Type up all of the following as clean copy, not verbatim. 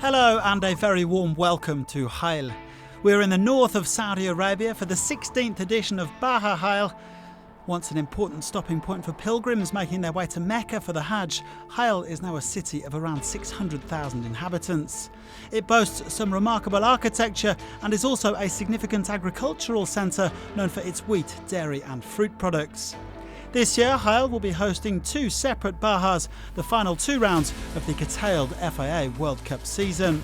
Hello and a very warm welcome to Hail. We're in the north of Saudi Arabia for the 16th edition of Baja Hail. Once an important stopping point for pilgrims making their way to Mecca for the Hajj, Hail is now a city of around 600,000 inhabitants. It boasts some remarkable architecture and is also a significant agricultural centre known for its wheat, dairy and fruit products. This year, Hail will be hosting two separate Bahas, the final two rounds of the curtailed FIA World Cup season.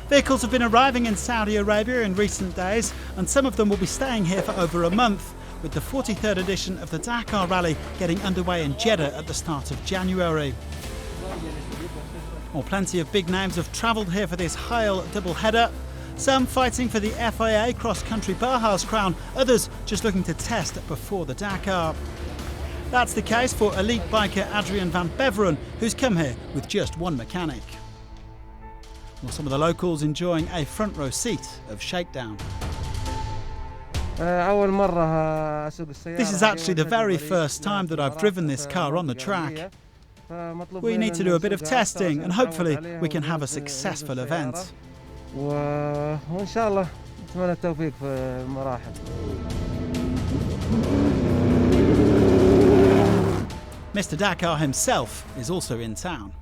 Vehicles have been arriving in Saudi Arabia in recent days, and some of them will be staying here for over a month, with the 43rd edition of the Dakar Rally getting underway in Jeddah at the start of January. Well, plenty of big names have travelled here for this Hail double-header. Some fighting for the FIA cross-country Baja's crown, others just looking to test before the Dakar. That's the case for elite biker Adrian van Beveren, who's come here with just one mechanic. Well, some of the locals enjoying a front row seat of shakedown. This is actually the very first time that I've driven this car on the track. We need to do a bit of testing and hopefully we can have a successful event. Mr. Dakar himself is also in town.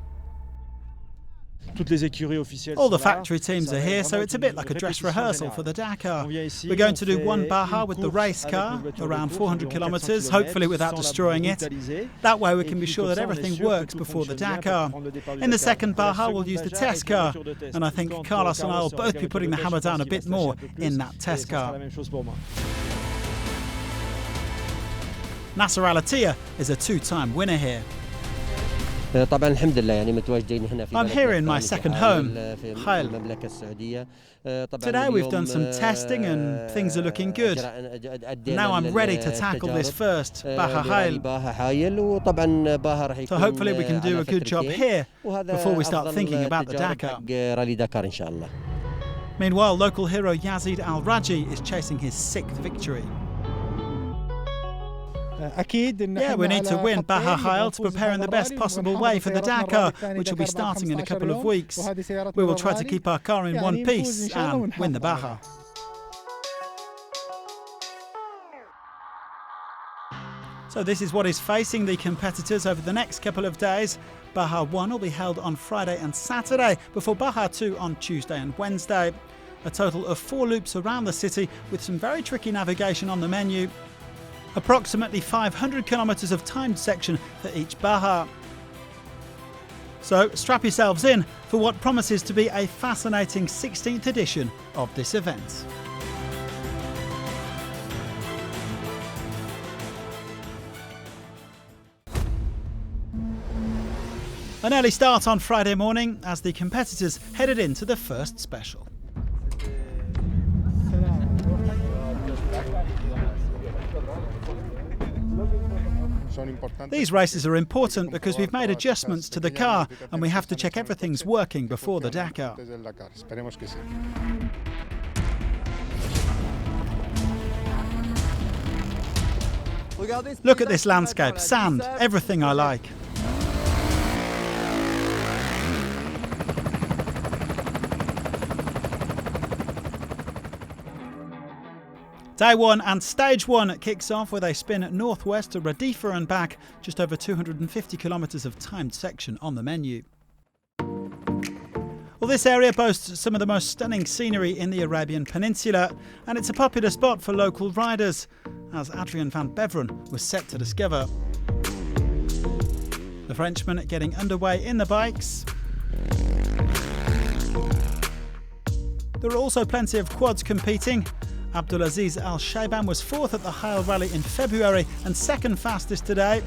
All the factory teams are here, so it's a bit like a dress rehearsal for the Dakar. We're going to do one Baja with the race car, around 400 kilometres, hopefully without destroying it. That way we can be sure that everything works before the Dakar. In the second Baja we'll use the test car, and I think Carlos and I will both be putting the hammer down a bit more in that test car. Nasser Al-Attiya is a two-time winner here. I'm here in my second home, Hail. Today we've done some testing and things are looking good. Now I'm ready to tackle this first Baja Hail. So hopefully we can do a good job here before we start thinking about the Dakar. Meanwhile, local hero Yazid Al-Raji is chasing his 6th victory. Yeah, we need to win Baja Hail to prepare in the best possible way for the Dakar, which will be starting in a couple of weeks. We will try to keep our car in one piece and win the Baja. So this is what is facing the competitors over the next couple of days. Baja 1 will be held on Friday and Saturday, before Baja 2 on Tuesday and Wednesday. A total of 4 loops around the city with some very tricky navigation on the menu. Approximately 500 kilometres of timed section for each Baja. So strap yourselves in for what promises to be a fascinating 16th edition of this event. An early start on Friday morning as the competitors headed into the first special. These races are important because we've made adjustments to the car and we have to check everything's working before the Dakar. Look at this landscape, sand, everything I like. Day 1 and Stage 1 kicks off with a spin northwest to Radifa and back, just over 250 kilometres of timed section on the menu. Well, this area boasts some of the most stunning scenery in the Arabian Peninsula, and it's a popular spot for local riders, as Adrian van Beveren was set to discover. The Frenchman getting underway in the bikes. There are also plenty of quads competing. Abdulaziz Al-Shaiban was 4th at the Hail Rally in February and 2nd fastest today.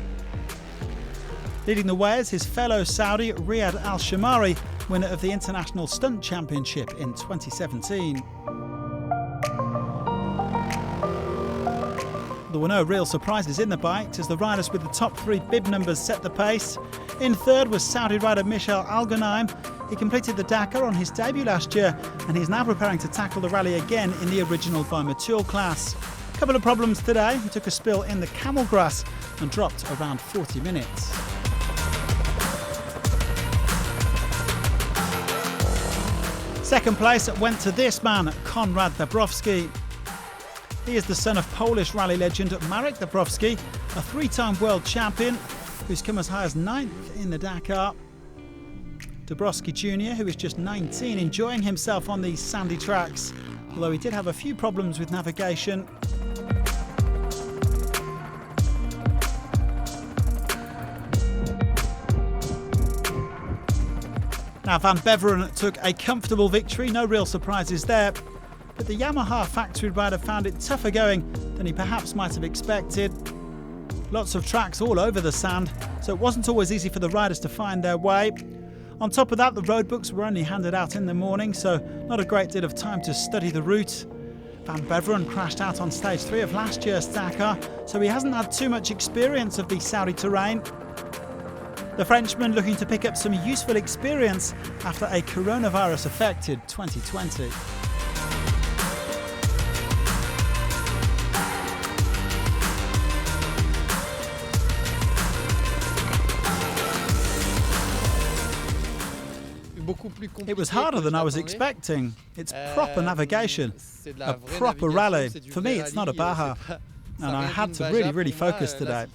Leading the way is his fellow Saudi Riyad Al-Shamari, winner of the International Stunt Championship in 2017. There were no real surprises in the bikes as the riders with the top 3 bib numbers set the pace. In 3rd was Saudi rider Michel Al-Ghuneim. He completed the Dakar on his debut last year and he's now preparing to tackle the rally again in the original by mature class. A couple of problems today. He took a spill in the camel grass and dropped around 40 minutes. Second place went to this man, Konrad Dabrowski. He is the son of Polish rally legend Marek Dabrowski, a three-time world champion who's come as high as 9th in the Dakar. Dabrowski Jr., who is just 19, enjoying himself on these sandy tracks, although he did have a few problems with navigation. Now Van Beveren took a comfortable victory, no real surprises there, but the Yamaha factory rider found it tougher going than he perhaps might have expected. Lots of tracks all over the sand, so it wasn't always easy for the riders to find their way. On top of that, the road books were only handed out in the morning, so not a great deal of time to study the route. Van Beveren crashed out on stage 3 of last year's Dakar, so he hasn't had too much experience of the Saudi terrain. The Frenchman looking to pick up some useful experience after a coronavirus-affected 2020. It was harder than I was expecting. It's proper navigation, a proper rally. For me, it's not a Baja, and I had to really focus today.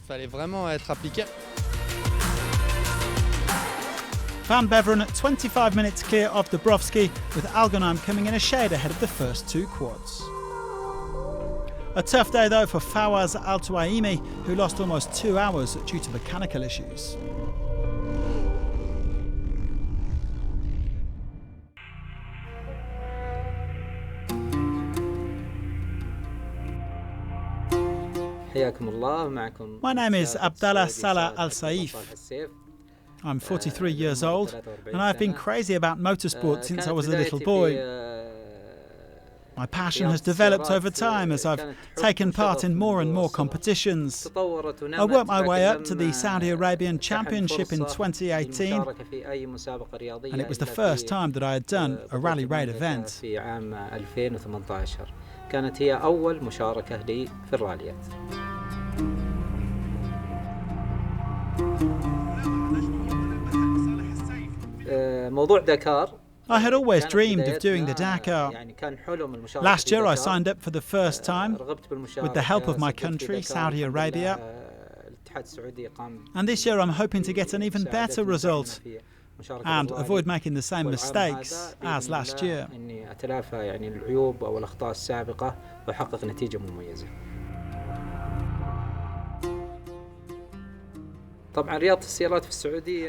Van Beveren at 25 minutes clear of Dabrowski, with Al-Ghuneim coming in a shade ahead of the first two quads. A tough day though for Fawaz Al-Tuaimi, who lost almost 2 hours due to mechanical issues. My name is Abdallah Salah Al-Saif. I'm 43 years old, and I've been crazy about motorsport since I was a little boy. My passion has developed over time as I've taken part in more and more competitions. I worked my way up to the Saudi Arabian Championship in 2018, and it was the first time that I had done a rally raid event. كانت هي أول مشاركة لي في الراليات. موضوع دكار I had always dreamed of doing the Dakar. Last year I signed up for the first time with the help of my country, Saudi Arabia. And this year I'm hoping to get an even better result and avoid making the same mistakes as last year.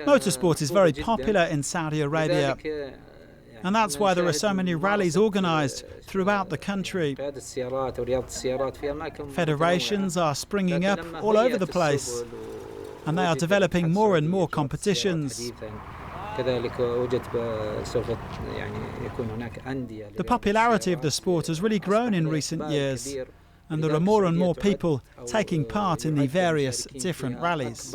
Motorsport is very popular in Saudi Arabia, and that's why there are so many rallies organised throughout the country. Federations are springing up all over the place, and they are developing more and more competitions. The popularity of the sport has really grown in recent years, and there are more and more people taking part in the various different rallies.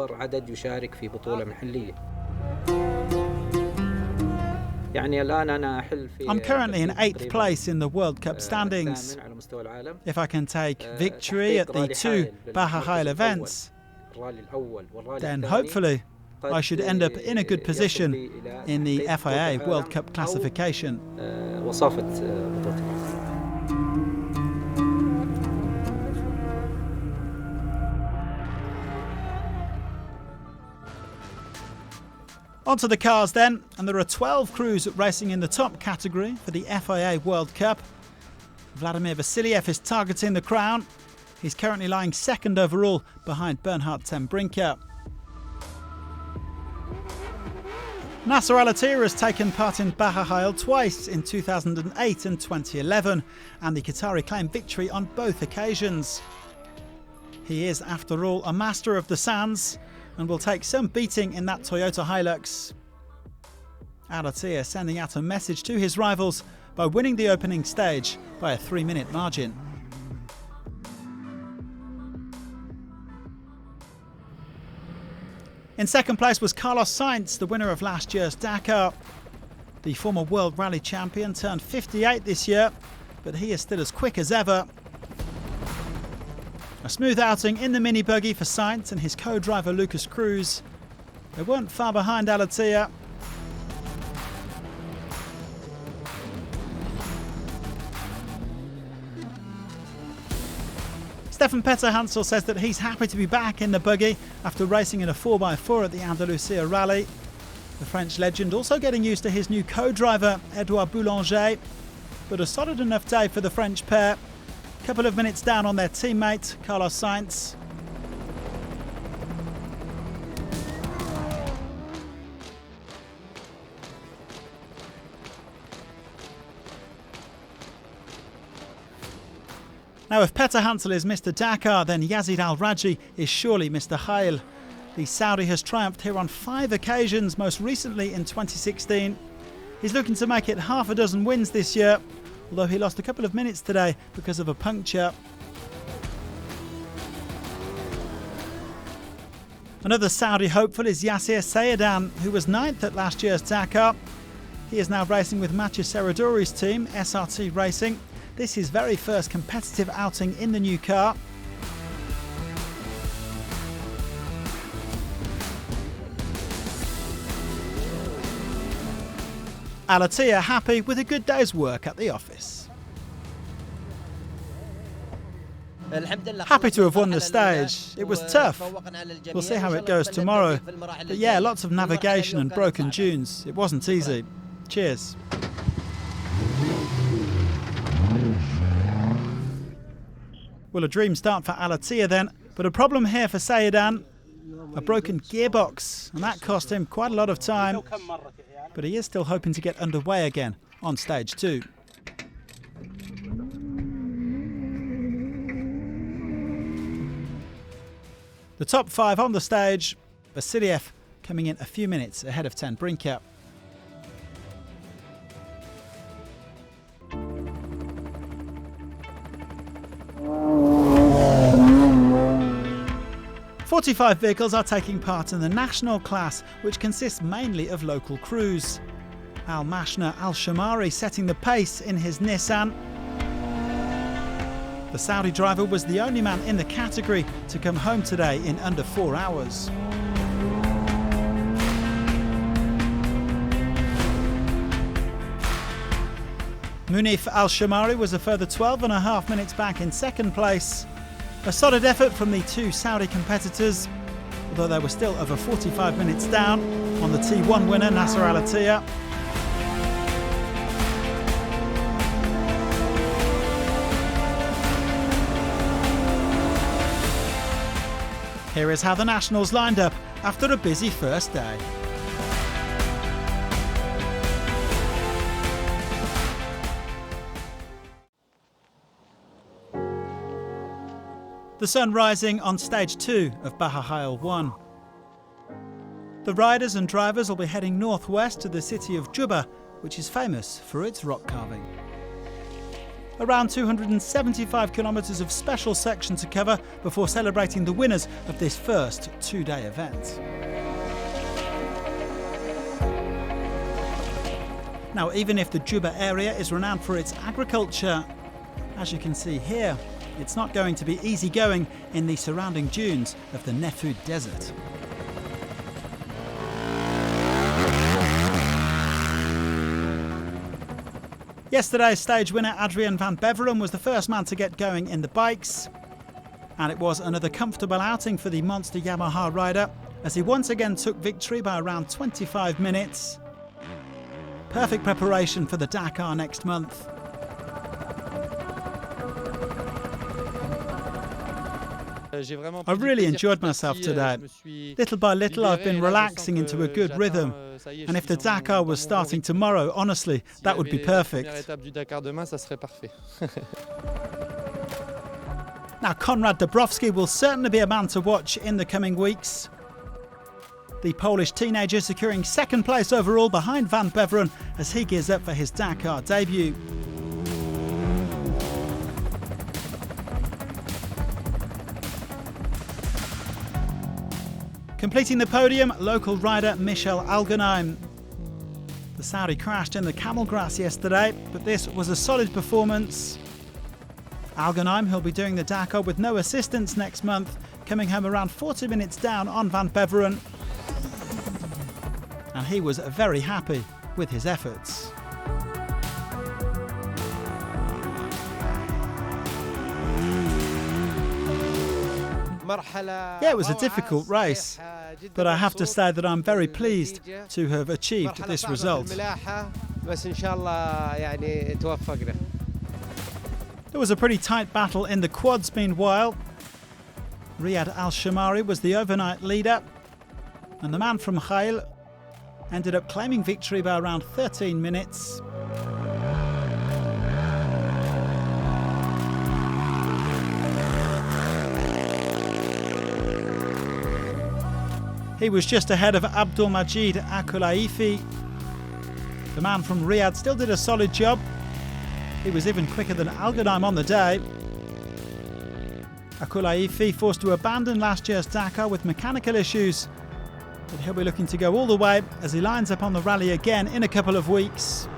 I'm currently in 8th place in the World Cup standings. If I can take victory at the 2 Baja Hail events, then hopefully I should end up in a good position in the FIA World Cup classification. Onto the cars then, and there are 12 crews racing in the top category for the FIA World Cup. Vladimir Vasiliev is targeting the crown. He's currently lying second overall behind Bernhard ten Brinker. Nasser Al-Attiyah has taken part in Baja Hail twice in 2008 and 2011, and the Qatari claimed victory on both occasions. He is, after all, a master of the sands, and will take some beating in that Toyota Hilux. Al-Attiya sending out a message to his rivals by winning the opening stage by a 3-minute margin. In second place was Carlos Sainz, the winner of last year's Dakar. The former World Rally champion turned 58 this year, but he is still as quick as ever. A smooth outing in the mini buggy for Sainz and his co-driver Lucas Cruz. They weren't far behind Al-Attiya. Stefan Petter-Hansel says that he's happy to be back in the buggy after racing in a 4x4 at the Andalusia Rally. The French legend also getting used to his new co-driver, Edouard Boulanger. But a solid enough day for the French pair. A couple of minutes down on their teammate, Carlos Sainz. Now, if Petter-Hansel is Mr. Dakar, then Yazid Al-Rajhi is surely Mr. Hail. The Saudi has triumphed here on 5 occasions, most recently in 2016. He's looking to make it half a dozen wins this year, although he lost a couple of minutes today because of a puncture. Another Saudi hopeful is Yassir Sayyidan, who was 9th at last year's Dakar. He is now racing with Mathieu Serradori's team, SRT Racing. This is his very first competitive outing in the new car. Al-Attiya happy with a good day's work at the office. Happy to have won the stage. It was tough. We'll see how it goes tomorrow. But yeah, lots of navigation and broken dunes. It wasn't easy. Cheers. Well, a dream start for Al-Attiya then, but a problem here for Sayyidan. A broken gearbox, and that cost him quite a lot of time. But he is still hoping to get underway again on stage 2. The top 5 on the stage, Vasiliev coming in a few minutes ahead of Ten Brinker. "45 vehicles are taking part in the national class, which consists mainly of local crews. Al-Mashna Al-Shamari setting the pace in his Nissan. The Saudi driver was the only man in the category to come home today in under 4 hours. Munif Al-Shamari was a further 12.5 minutes back in second place. A solid effort from the 2 Saudi competitors, although they were still over 45 minutes down on the T1 winner Nasser Al-Attiya. Here is how the Nationals lined up after a busy first day. The sun rising on stage 2 of Baja Hail 1. The riders and drivers will be heading northwest to the city of Juba, which is famous for its rock carving. Around 275 kilometres of special section to cover before celebrating the winners of this first 2-day event. Now, even if the Juba area is renowned for its agriculture, as you can see here, it's not going to be easy going in the surrounding dunes of the Nefud Desert. Yesterday's stage winner Adrian van Beveren was the first man to get going in the bikes, and it was another comfortable outing for the monster Yamaha rider as he once again took victory by around 25 minutes. Perfect preparation for the Dakar next month. I really enjoyed myself today. Little by little I've been relaxing into a good rhythm, and if the Dakar was starting tomorrow, honestly, that would be perfect. Now, Konrad Dabrowski will certainly be a man to watch in the coming weeks. The Polish teenager securing second place overall behind Van Beveren as he gears up for his Dakar debut. Completing the podium, local rider Michel Al-Ghuneim. The Saudi crashed in the camel grass yesterday, but this was a solid performance. Al-Ghuneim, who'll be doing the Dakar with no assistance next month, coming home around 40 minutes down on Van Beveren. And he was very happy with his efforts. Yeah, it was a difficult race, but I have to say that I'm very pleased to have achieved this result. There was a pretty tight battle in the quads meanwhile. Riyad Al-Shamari was the overnight leader, and the man from Hail ended up claiming victory by around 13 minutes. He was just ahead of Abdul Majid Akulaifi. The man from Riyadh still did a solid job. He was even quicker than Al-Ghuneim on the day. Akulaifi forced to abandon last year's Dakar with mechanical issues, but he'll be looking to go all the way as he lines up on the rally again in a couple of weeks.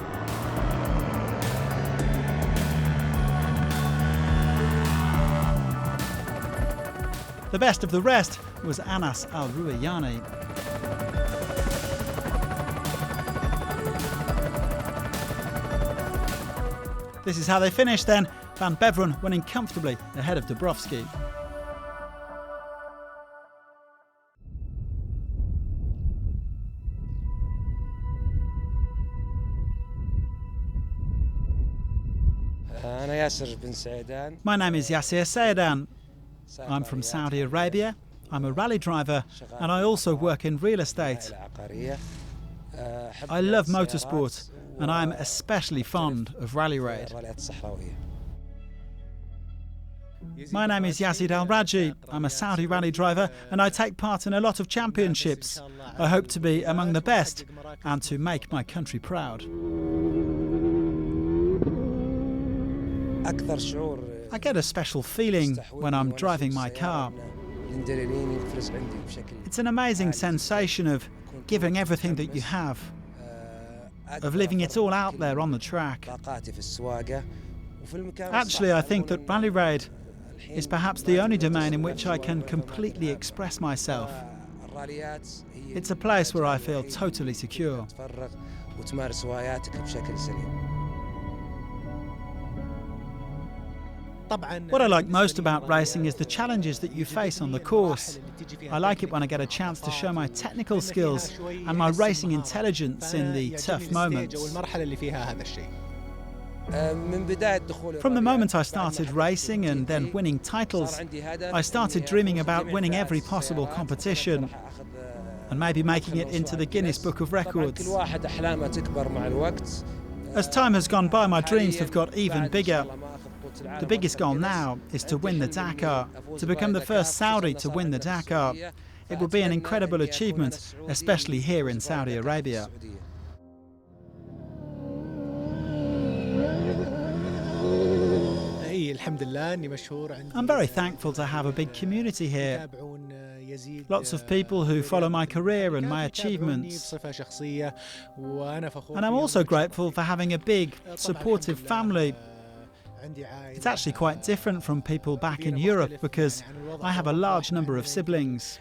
The best of the rest was Anas Al-Ruayani. This is how they finished then, Van Beveren winning comfortably ahead of Dubrovsky. My name is Yasser Saidan. I'm from Saudi Arabia. I'm a rally driver and I also work in real estate. I love motorsport and I'm especially fond of rally raid. My name is Yazid Al-Raji. I'm a Saudi rally driver and I take part in a lot of championships. I hope to be among the best and to make my country proud. I get a special feeling when I'm driving my car. It's an amazing sensation of giving everything that you have, of leaving it all out there on the track. Actually, I think that rally raid is perhaps the only domain in which I can completely express myself. It's a place where I feel totally secure. What I like most about racing is the challenges that you face on the course. I like it when I get a chance to show my technical skills and my racing intelligence in the tough moments. From the moment I started racing and then winning titles, I started dreaming about winning every possible competition and maybe making it into the Guinness Book of Records. As time has gone by, my dreams have got even bigger. The biggest goal now is to win the Dakar, to become the first Saudi to win the Dakar. It would be an incredible achievement, especially here in Saudi Arabia. I'm very thankful to have a big community here. Lots of people who follow my career and my achievements. And I'm also grateful for having a big, supportive family. It's actually quite different from people back in Europe because I have a large number of siblings.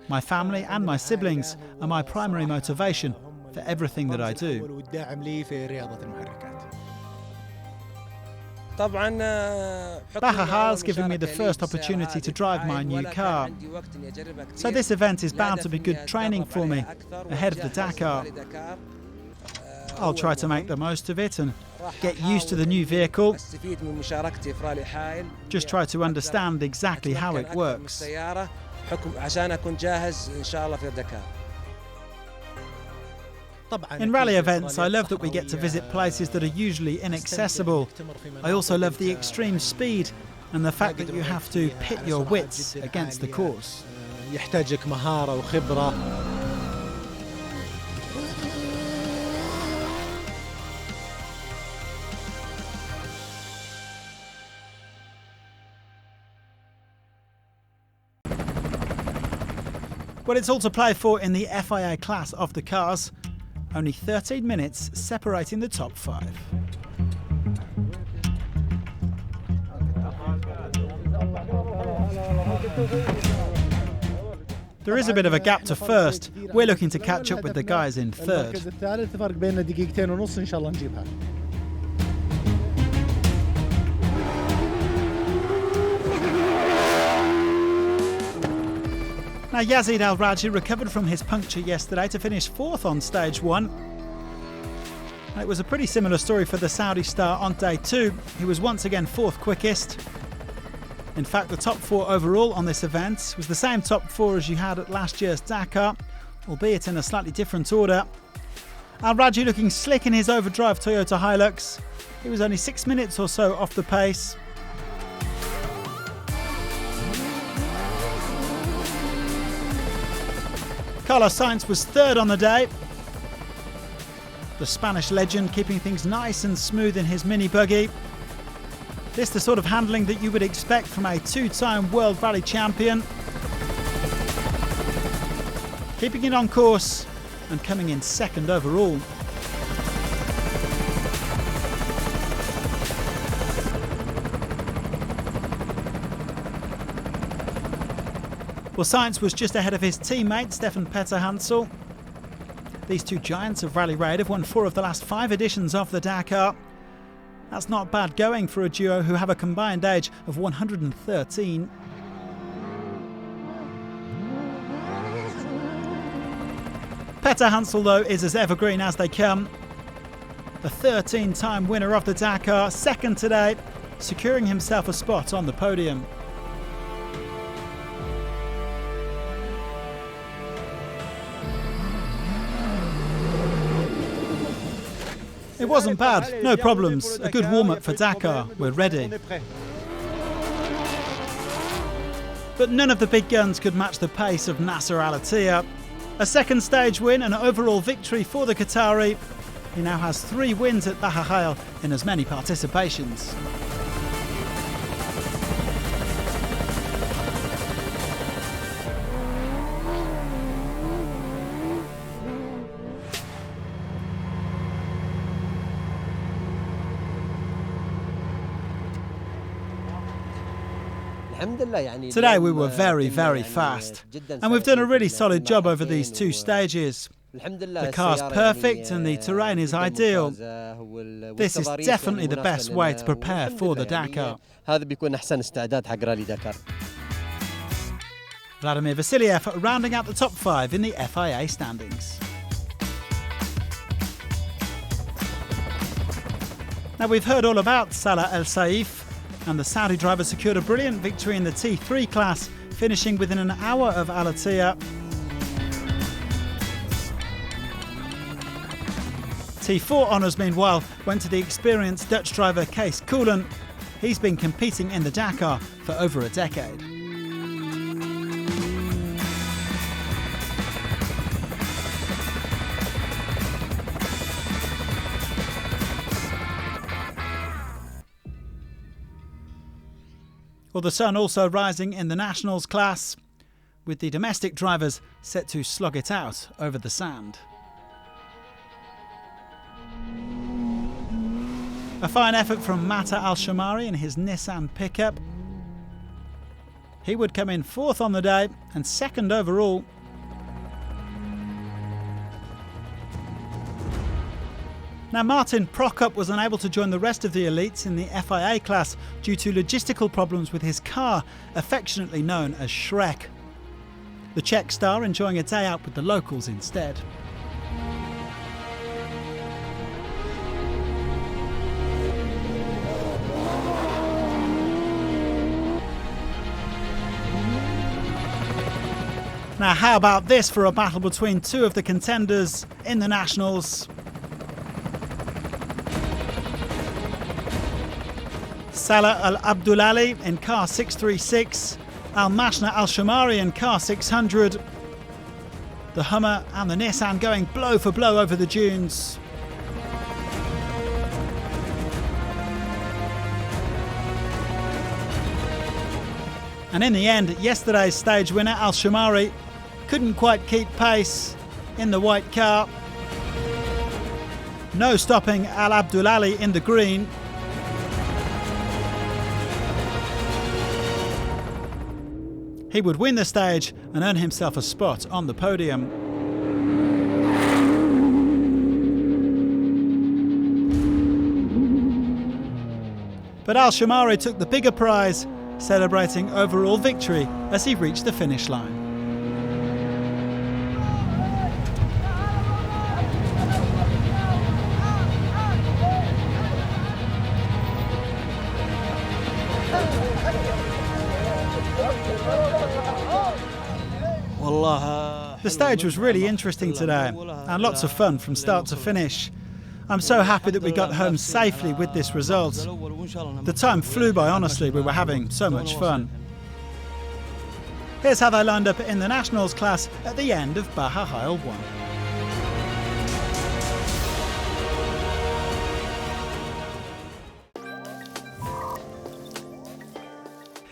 My family and my siblings are my primary motivation for everything that I do. Baja Hail's given me the first opportunity to drive my new car. So this event is bound to be good training for me ahead of the Dakar. I'll try to make the most of it and get used to the new vehicle. Just try to understand exactly how it works. In rally events, I love that we get to visit places that are usually inaccessible. I also love the extreme speed and the fact that you have to pit your wits against the course. Well, it's all to play for in the FIA class of the cars. Only 13 minutes separating the top 5. There is a bit of a gap to first. We're looking to catch up with the guys in third. Now Yazid Al-Rajhi recovered from his puncture yesterday to finish 4th on stage 1. It was a pretty similar story for the Saudi star on day 2. He was once again 4th quickest. In fact, the top 4 overall on this event was the same top 4 as you had at last year's Dakar, albeit in a slightly different order. Al-Rajhi looking slick in his overdrive Toyota Hilux. He was only 6 minutes or so off the pace. Carlos Sainz was 3rd on the day. The Spanish legend keeping things nice and smooth in his mini buggy. This the sort of handling that you would expect from a 2-time World Rally champion. Keeping it on course and coming in 2nd overall. Well, Sainz was just ahead of his teammate Stefan Petter-Hansel. These two giants of Rally Raid have won 4 of the last 5 editions of the Dakar. That's not bad going for a duo who have a combined age of 113. Petter-Hansel, though, is as evergreen as they come. The 13-time winner of the Dakar, 2nd today, securing himself a spot on the podium. It wasn't bad, no problems, a good warm-up for Dakar, we're ready. But none of the big guns could match the pace of Nasser Al-Attiya. A 2nd stage win and an overall victory for the Qatari. He now has 3 wins at Baja Hail in as many participations. Today we were very, very fast, and we've done a really solid job over these 2 stages. The car's perfect and the terrain is ideal. This is definitely the best way to prepare for the Dakar. Vladimir Vasiliev rounding out the top 5 in the FIA standings. Now we've heard all about Salah El Saif, and the Saudi driver secured a brilliant victory in the T3 class, finishing within an hour of Al-Attiya. T4 honours, meanwhile, went to the experienced Dutch driver Kees Koelen. He's been competing in the Dakar for over a decade. Well, the sun also rising in the Nationals class, with the domestic drivers set to slog it out over the sand. A fine effort from Mata Al-Shamari in his Nissan pickup. He would come in 4th on the day and 2nd overall. Now Martin Prokop was unable to join the rest of the elites in the FIA class due to logistical problems with his car, affectionately known as Shrek. The Czech star enjoying a day out with the locals instead. Now how about this for a battle between 2 of the contenders in the Nationals? Salah Al-Abdulali in car 636, Al-Mashna Al-Shamari in car 600. The Hummer and the Nissan going blow for blow over the dunes. And in the end, yesterday's stage winner Al-Shamari couldn't quite keep pace in the white car. No stopping Al-Abdulali in the green. He would win the stage and earn himself a spot on the podium. But Al-Shamari took the bigger prize, celebrating overall victory as he reached the finish line. The stage was really interesting today and lots of fun from start to finish. I'm so happy that we got home safely with this result. The time flew by, honestly. We were having so much fun. Here's how they lined up in the Nationals class at the end of Baja Hail 1.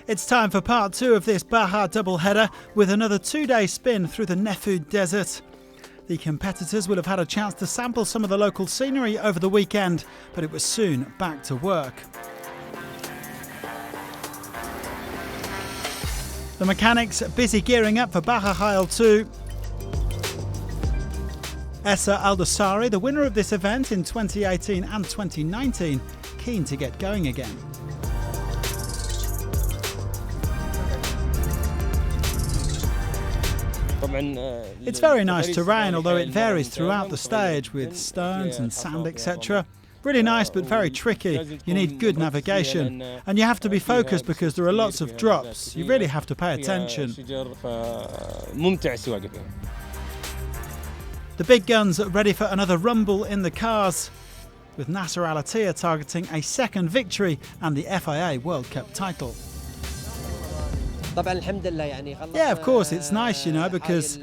It's time for part 2 of this Baja doubleheader with another 2-day spin through the Nefud Desert. The competitors will have had a chance to sample some of the local scenery over the weekend, but it was soon back to work. The mechanics busy gearing up for Baja Hail 2. Essa Al-Dosari, the winner of this event in 2018 and 2019, keen to get going again. It's very nice terrain, although it varies throughout the stage with stones and sand, etc. Really nice, but very tricky. You need good navigation, and you have to be focused because there are lots of drops. You really have to pay attention. The big guns are ready for another rumble in the cars, with Nasser Al-Attiya targeting a second victory and the FIA World Cup title. Yeah, of course, it's nice, you know, because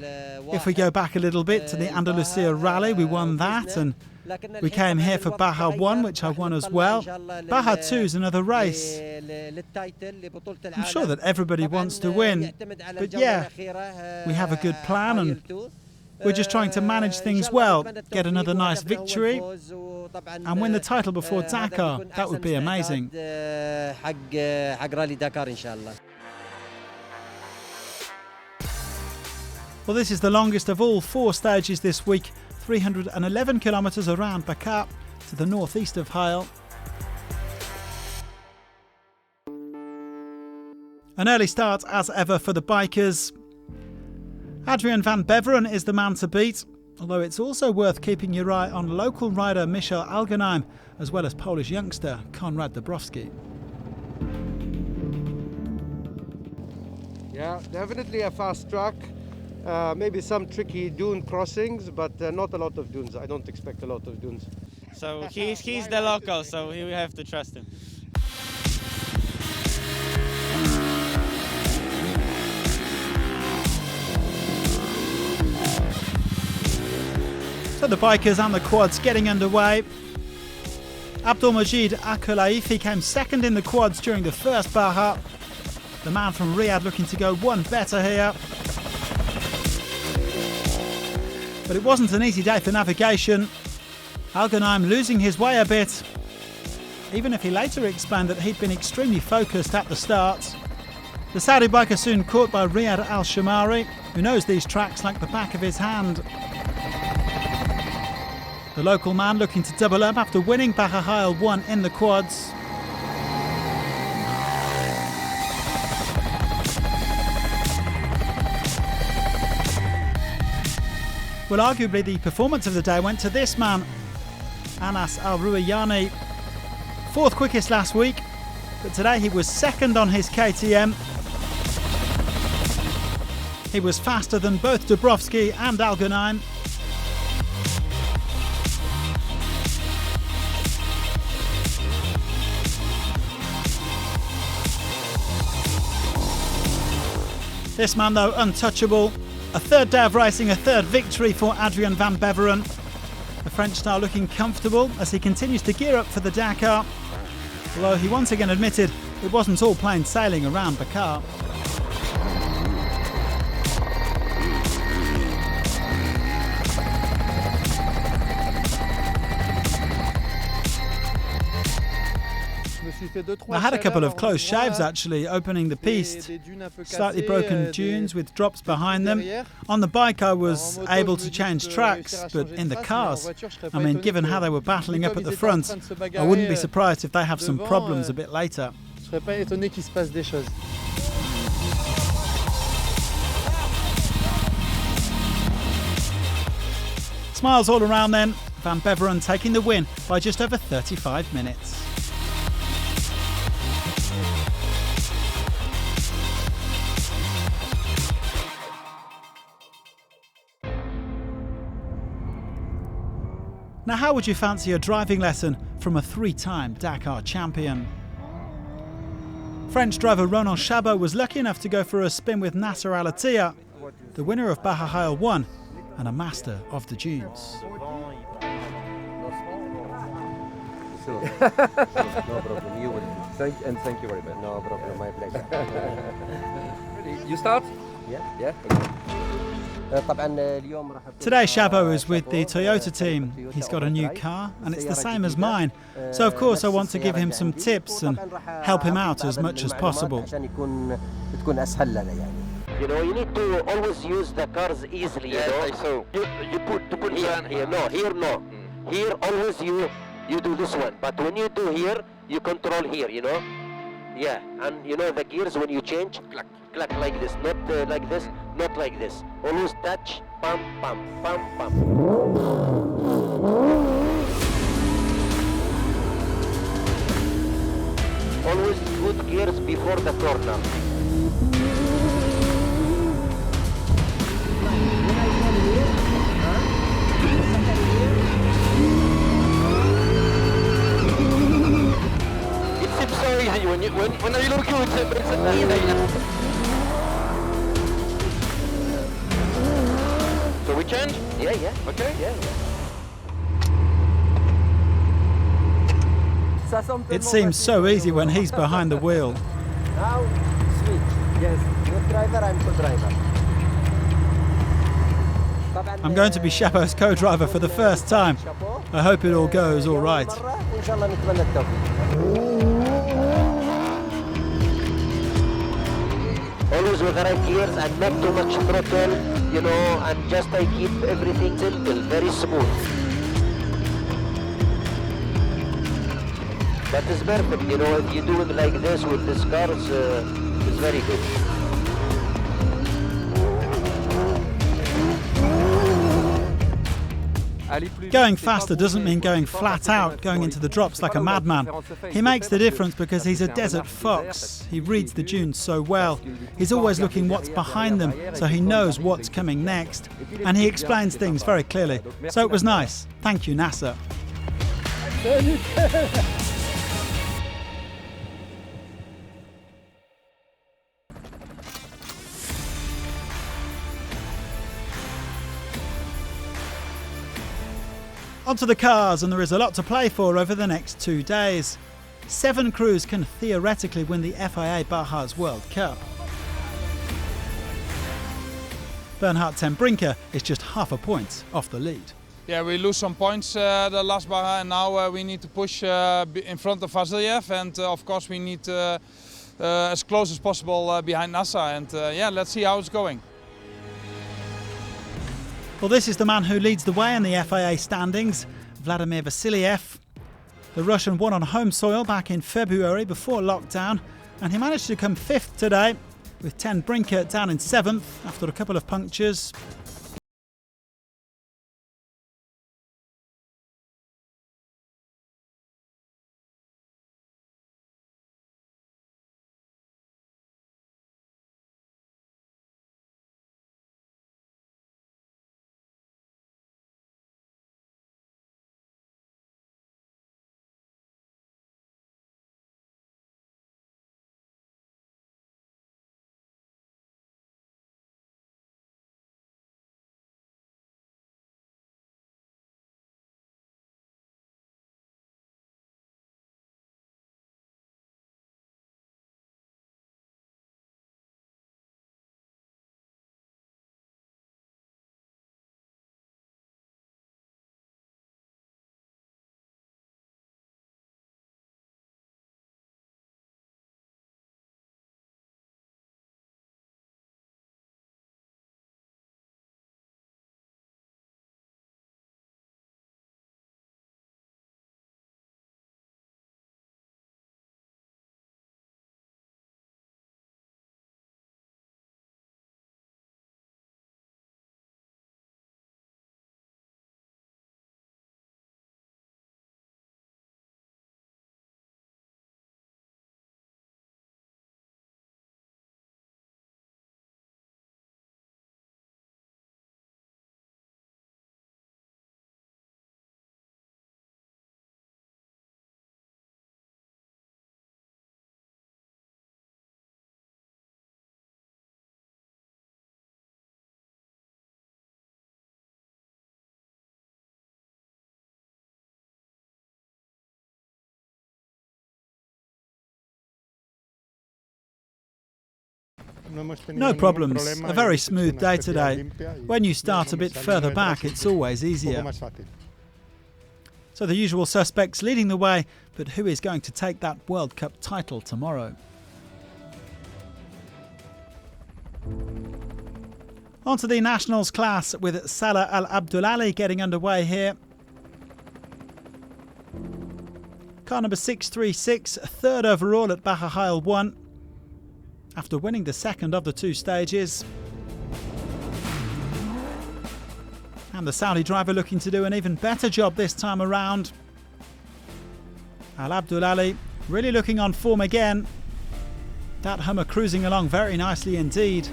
if we go back a little bit to the Al-Attiya Rally, we won that, and we came here for Baja 1, which I won as well. Baja 2 is another race. I'm sure that everybody wants to win, but yeah, we have a good plan and we're just trying to manage things well, get another nice victory and win the title before Dakar. That would be amazing. Well, this is the longest of all 4 stages this week, 311 kilometres around Dakar to the northeast of Hail. An early start as ever for the bikers. Adrian van Beveren is the man to beat, although it's also worth keeping your eye on local rider Michel Al-Ghuneim as well as Polish youngster Konrad Dabrowski. Yeah, definitely a fast track. Maybe some tricky dune crossings, but not a lot of dunes. I don't expect a lot of dunes. So he's the local, so we have to trust him. So the bikers and the quads getting underway. Abdelmajid Akulaifi came second in the quads during the first Baja. The man from Riyadh looking to go one better here. But it wasn't an easy day for navigation. Al-Ghuneim losing his way a bit, even if he later explained that he'd been extremely focused at the start. The Saudi biker soon caught by Riyad Al-Shamari, who knows these tracks like the back of his hand. The local man looking to double up after winning Baja Hail 1 in the quads. Well, arguably the performance of the day went to this man, Anas Al-Ruayani. 4th quickest last week, but today he was second on his KTM. He was faster than both Dabrowski and Al-Ghuneim. This man, though, untouchable. A 3rd day of racing, a 3rd victory for Adrian van Beveren. The French star looking comfortable as he continues to gear up for the Dakar, although he once again admitted it wasn't all plain sailing around Dakar. I had a couple of close shaves actually, opening the piste. Slightly broken dunes with drops behind them. On the bike I was able to change tracks, but in the cars, I mean, given how they were battling up at the front, I wouldn't be surprised if they have some problems a bit later. Smiles all around then, Van Beveren taking the win by just over 35 minutes. Now, how would you fancy a driving lesson from a 3-time Dakar champion? French driver Ronan Chabot was lucky enough to go for a spin with Nasser Al-Attiya, the winner of Baja Hail 1 and a master of the dunes. No problem. You will. Thank you very much. No problem. My pleasure. You start? Yeah. Today Chabot is with the Toyota team. He's got a new car and it's the same as mine. So of course I want to give him some tips and help him out as much as possible. You know, you need to always use the cars easily. Yes, you know? I saw. You put here, no. Here always you do this one, but when you do here, you control here, you know? Yeah, and you know the gears when you change, clack like this, not like this, not like this. Always touch, pump, pump, pump, pump. Always good gears before the corner. When I look at it, so we change? Yeah. Okay. Yeah. It seems so easy when he's behind the wheel. Now switch. Yes, good driver, I'm co-driver. I'm going to be Chabot's co-driver for the first time. I hope it all goes all right. Always with the right gears and not too much throttle, you know, and just I keep everything simple, very smooth. That is perfect, you know, if you do it like this with this car, it's very good. Going faster doesn't mean going flat out, going into the drops like a madman. He makes the difference because he's a desert fox. He reads the dunes so well. He's always looking what's behind them, so he knows what's coming next. And he explains things very clearly. So it was nice. Thank you, Nasser. Onto the cars, and there is a lot to play for over the next 2 days. 7 crews can theoretically win the FIA Bajas World Cup. Bernhard ten Brinker is just half a point off the lead. Yeah, we lose some points the last Baja, and now we need to push in front of Vasiljev, and of course we need as close as possible behind Nasser, and yeah, let's see how it's going. Well, this is the man who leads the way in the FIA standings, Vladimir Vasiljev. The Russian won on home soil back in February before lockdown, and he managed to come 5th today, with ten Brinker down in 7th after a couple of punctures. No problems, a very smooth day today. When you start a bit further back, it's always easier. So the usual suspects leading the way, but who is going to take that World Cup title tomorrow? On to the Nationals class with Salah Al-Abdoulali getting underway here. Car number 636, third overall at Baja Hail 1, after winning the second of the two stages. And the Saudi driver looking to do an even better job this time around. Al-Abdoulali really looking on form again. That Hummer cruising along very nicely indeed.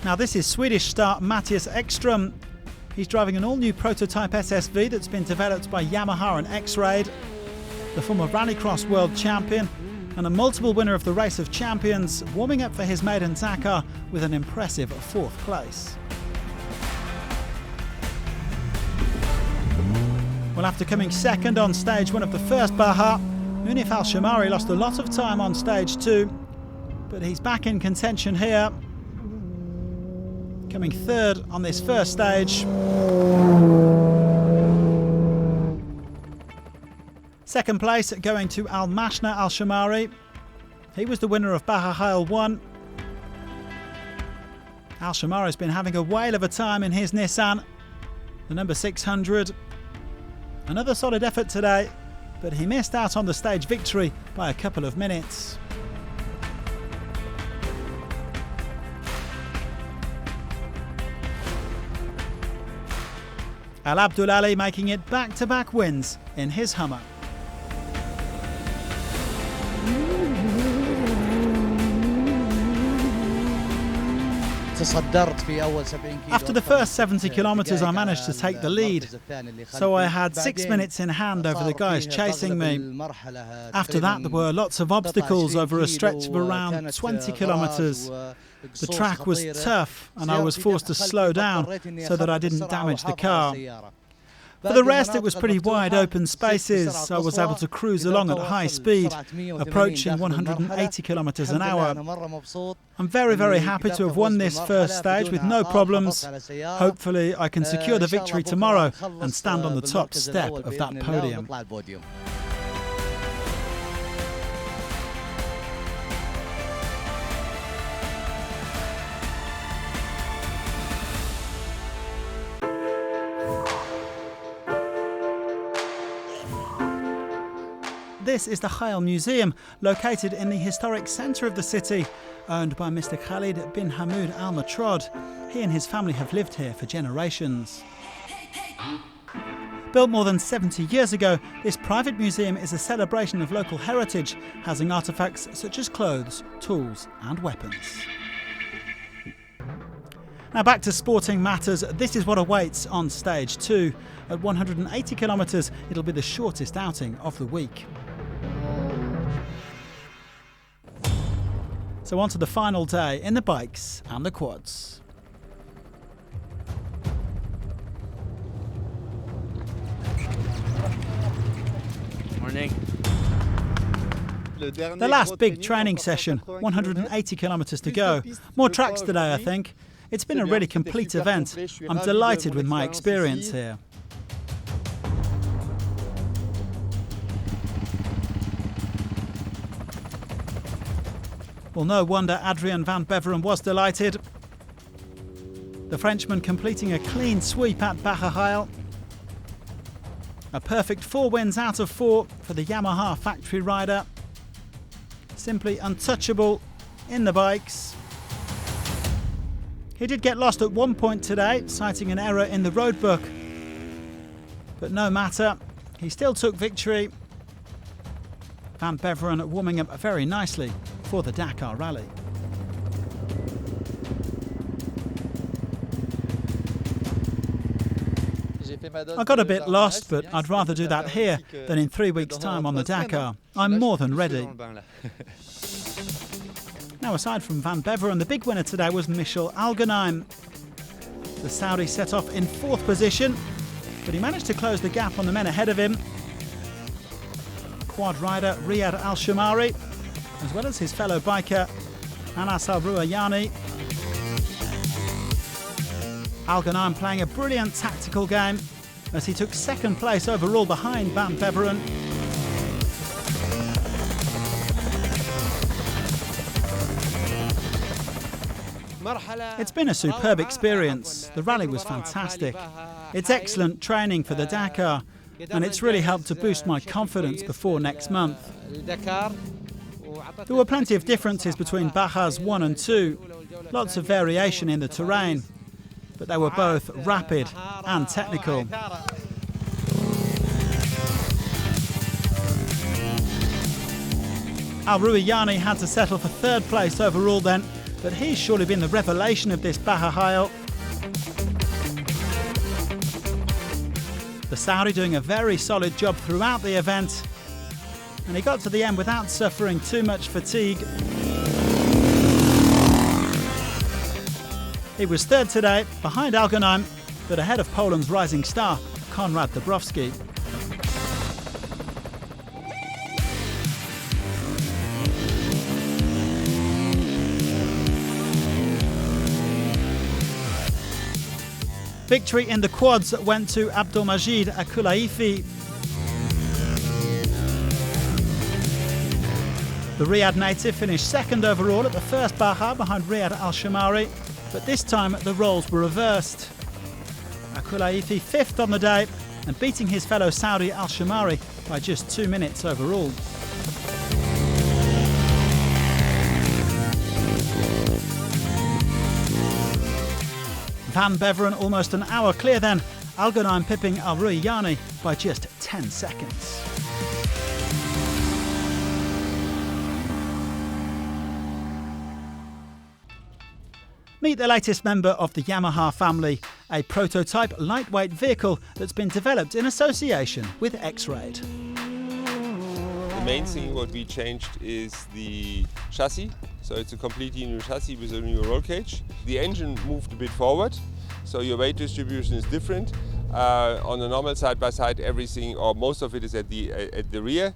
Now this is Swedish star Mattias Ekström. He's driving an all-new prototype SSV that's been developed by Yamaha and X-Raid. The former Rallycross world champion and a multiple winner of the Race of Champions, warming up for his maiden Dakar with an impressive 4th place. Well, after coming second on stage 1 of the first Baja, Munif Al-Shamari lost a lot of time on stage 2, but he's back in contention here. Coming third on this first stage. Second place going to Al-Mashna Al-Shamari. He was the winner of Baja Hail 1. Al-Shamari's been having a whale of a time in his Nissan, the number 600. Another solid effort today, but he missed out on the stage victory by a couple of minutes. Al-Abdoulali making it back-to-back wins in his Hummer. After the first 70 kilometres I managed to take the lead, so I had 6 minutes in hand over the guys chasing me. After that there were lots of obstacles over a stretch of around 20 kilometres. The track was tough and I was forced to slow down so that I didn't damage the car. For the rest, it was pretty wide open spaces, so I was able to cruise along at high speed, approaching 180 kilometres an hour. I'm very, very happy to have won this first stage with no problems. Hopefully I can secure the victory tomorrow and stand on the top step of that podium. This is the Hail Museum, located in the historic centre of the city, owned by Mr. Khalid bin Hamoud Al Matrod. He and his family have lived here for generations. Built more than 70 years ago, this private museum is a celebration of local heritage, housing artefacts such as clothes, tools and weapons. Now back to sporting matters, this is what awaits on stage 2. At 180 kilometres, it'll be the shortest outing of the week. So on to the final day in the bikes and the quads. Morning. The last big training session, 180 kilometres to go. More tracks today, I think. It's been a really complete event. I'm delighted with my experience here. Well, no wonder Adrian van Beveren was delighted. The Frenchman completing a clean sweep at Baja Hail. A perfect 4 wins out of 4 for the Yamaha factory rider. Simply untouchable in the bikes. He did get lost at one point today, citing an error in the road book. But no matter, he still took victory. Van Beveren warming up very nicely for the Dakar Rally. I got a bit lost, but I'd rather do that here than in 3 weeks' time on the Dakar. I'm more than ready. Now, aside from Van Beveren, the big winner today was Al-Ghuneim. The Saudi set off in 4th position. but he managed to close the gap on the men ahead of him. Quad rider Riyad Al-Shamari, as well as his fellow biker Anas Al-Ruayani. Al-Ghuneim playing a brilliant tactical game as he took second place overall behind Van Beveren. It's been a superb experience. The rally was fantastic. It's excellent training for the Dakar, and it's really helped to boost my confidence before next month. There were plenty of differences between Bajas 1 and 2, lots of variation in the terrain, but they were both rapid and technical. Al-Ruayani had to settle for third place overall then, but he's surely been the revelation of this Baja Hail. The Saudi doing a very solid job throughout the event, and he got to the end without suffering too much fatigue. He was third today, behind Al-Ghuneim, but ahead of Poland's rising star, Konrad Dabrowski. Victory in the quads went to Abdelmajid Akulaifi. The Riyadh native finished second overall at the first Baja behind Riyad Al-Shamari, but this time the roles were reversed. Akulaifi fifth on the day and beating his fellow Saudi Al-Shamari by just 2 minutes overall. Van Beveren almost an hour clear then, Al-Ghuneim pipping Al-Ruayani by just 10 seconds. Meet the latest member of the Yamaha family, a prototype lightweight vehicle that's been developed in association with X-Raid. The main thing what we changed is the chassis. So it's a completely new chassis with a new roll cage. The engine moved a bit forward, so your weight distribution is different. On a normal side-by-side, everything or most of it is at the rear.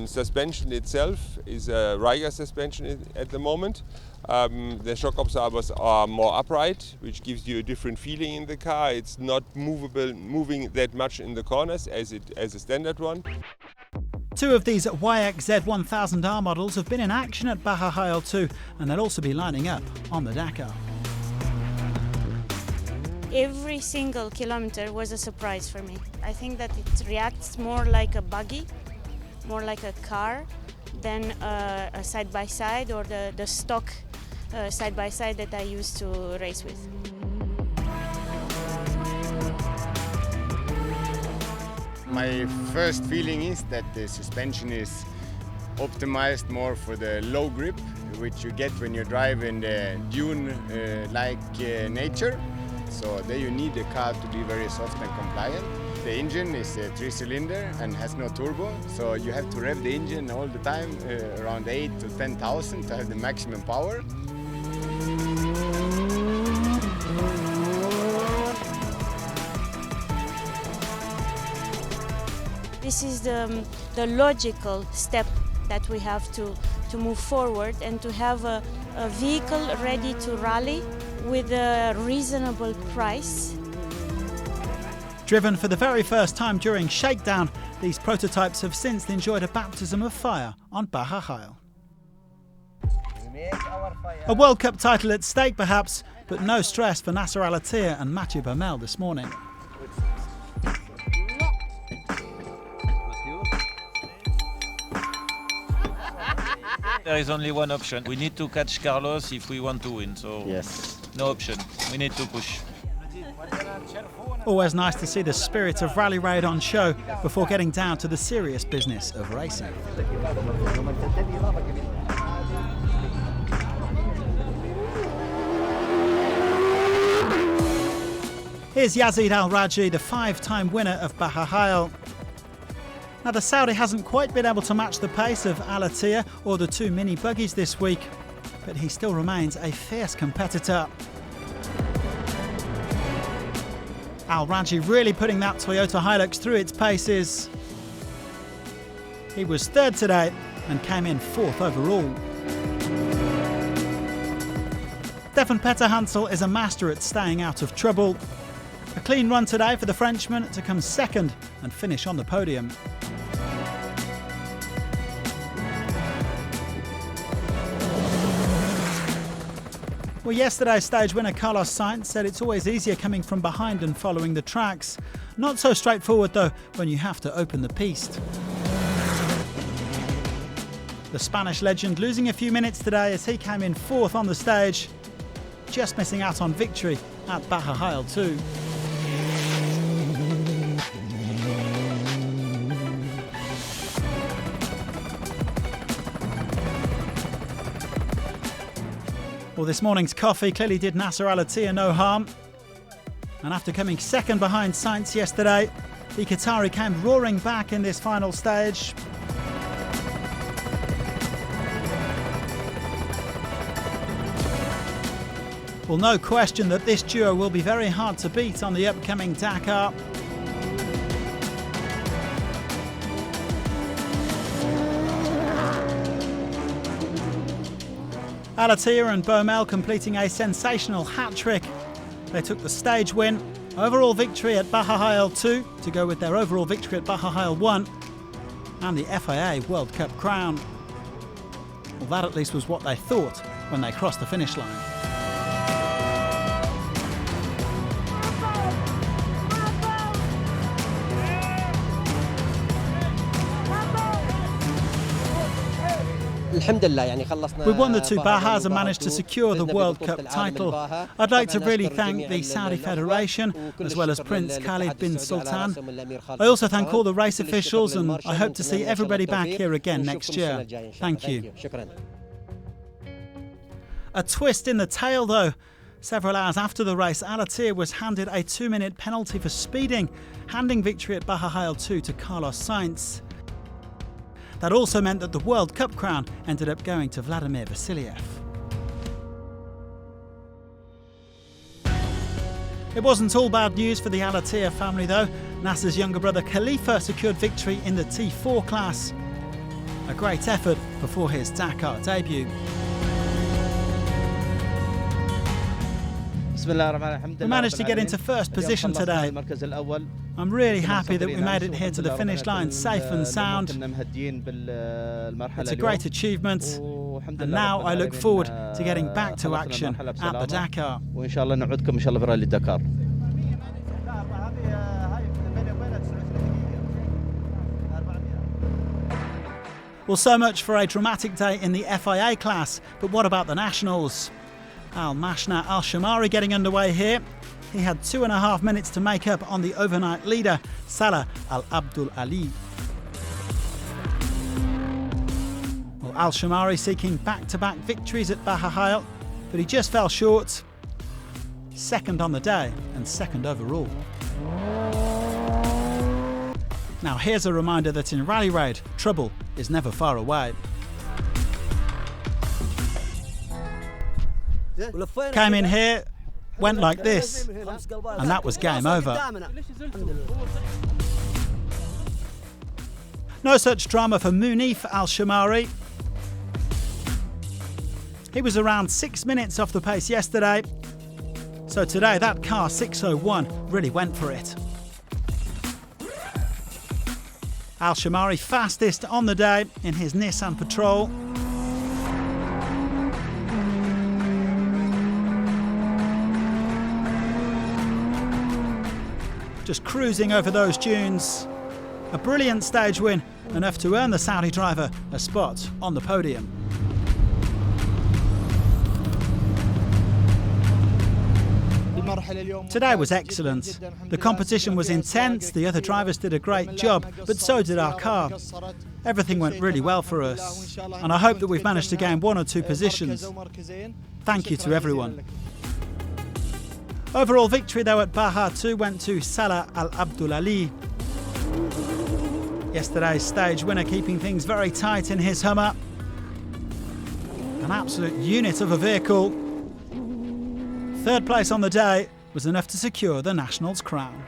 Suspension itself is a Riga suspension at the moment. The shock absorbers are more upright, which gives you a different feeling in the car. It's not moving that much in the corners as a standard one. Two of these YXZ1000R models have been in action at Baja Hail 2, and they'll also be lining up on the Dakar. Every single kilometer was a surprise for me. I think that it reacts more like a buggy, more like a car, than a side-by-side or the stock side-by-side that I used to race with. My first feeling is that the suspension is optimized more for the low grip, which you get when you drive in the dune-like nature. So there you need the car to be very soft and compliant. The engine is a 3-cylinder and has no turbo, so you have to rev the engine all the time, around 8 to 10,000 to have the maximum power. This is the logical step that we have to move forward and to have a vehicle ready to rally with a reasonable price. Driven for the very first time during shakedown, these prototypes have since enjoyed a baptism of fire on Baja Hail. A World Cup title at stake perhaps, but no stress for Nasser Al-Attiya and Mathieu Baumel this morning. There is only one option. We need to catch Carlos if we want to win, so yes. No option. We need to push. Always nice to see the spirit of Rally Raid on show before getting down to the serious business of racing. Here's Yazid Al-Raji, the 5-time winner of Baja Hail. Now the Saudi hasn't quite been able to match the pace of Al-Attiya or the 2 mini buggies this week, but he still remains a fierce competitor. Al-Raji really putting that Toyota Hilux through its paces. He was third today and came in fourth overall. Stefan Peterhansel is a master at staying out of trouble. A clean run today for the Frenchman to come second and finish on the podium. Well, yesterday's stage winner Carlos Sainz said it's always easier coming from behind and following the tracks. Not so straightforward though when you have to open the piste. The Spanish legend losing a few minutes today as he came in fourth on the stage, just missing out on victory at Baja Hail 2. Well, this morning's coffee clearly did Nasser Al-Attiya no harm. And after coming second behind Sainz yesterday, the Qatari came roaring back in this final stage. Well, no question that this duo will be very hard to beat on the upcoming Dakar. Al-Attiya and Baumel completing a sensational hat-trick. They took the stage win, overall victory at Baja Hail 2 to go with their overall victory at Baja Hail 1 and the FIA World Cup crown. Well, that at least was what they thought when they crossed the finish line. We won the two Bajas and managed to secure the World Cup title. I'd like to really thank the Saudi Federation as well as Prince Khalid bin Sultan. I also thank all the race officials and I hope to see everybody back here again next year. Thank you. A twist in the tail though. Several hours after the race, Al-Attiya was handed a 2-minute penalty for speeding, handing victory at Baja Hail 2 to Carlos Sainz. That also meant that the World Cup crown ended up going to Vladimir Vasiliev. It wasn't all bad news for the Al-Attiya family though. Nasser's younger brother Khalifa secured victory in the T4 class. A great effort before his Dakar debut. We managed to get into first position today. I'm really happy that we made it here to the finish line safe and sound. It's a great achievement, and now I look forward to getting back to action at the Dakar. Well, so much for a dramatic day in the FIA class, but what about the nationals? Al-Mashna Al-Shamari getting underway here. He had 2.5 minutes to make up on the overnight leader, Salah Al-Abdul Ali. Well, Al-Shamari seeking back-to-back victories at Baja Hail, but he just fell short. Second on the day and second overall. Now here's a reminder that in Rally Raid, trouble is never far away. Came in here, went like this, and that was game over. No such drama for Munif Al-Shamari. He was around 6 minutes off the pace yesterday, so today that car 601 really went for it. Al-Shamari fastest on the day in his Nissan Patrol. Just cruising over those dunes. A brilliant stage win, enough to earn the Saudi driver a spot on the podium. Today was excellent. The competition was intense, the other drivers did a great job, but so did our car. Everything went really well for us, and I hope that we've managed to gain 1 or 2 positions. Thank you to everyone. Overall victory though at Baja 2 went to Salah Al-Abdul Ali. Yesterday's stage winner keeping things very tight in his Hummer. An absolute unit of a vehicle. Third place on the day was enough to secure the Nationals crown.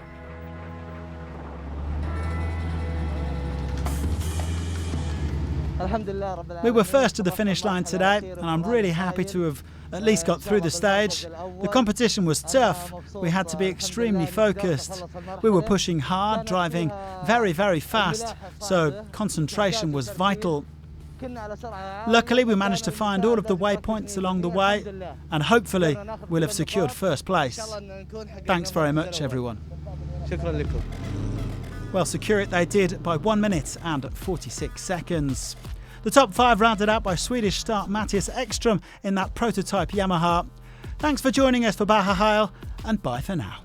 We were first to the finish line today, and I'm really happy to have at least got through the stage. The competition was tough. We had to be extremely focused. We were pushing hard, driving very, very fast, so concentration was vital. Luckily, we managed to find all of the waypoints along the way, and hopefully we'll have secured first place. Thanks very much, everyone. Well, secure it they did by 1 minute and 46 seconds. The top 5 rounded out by Swedish star Mattias Ekström in that prototype Yamaha. Thanks for joining us for Baja Hail, and bye for now.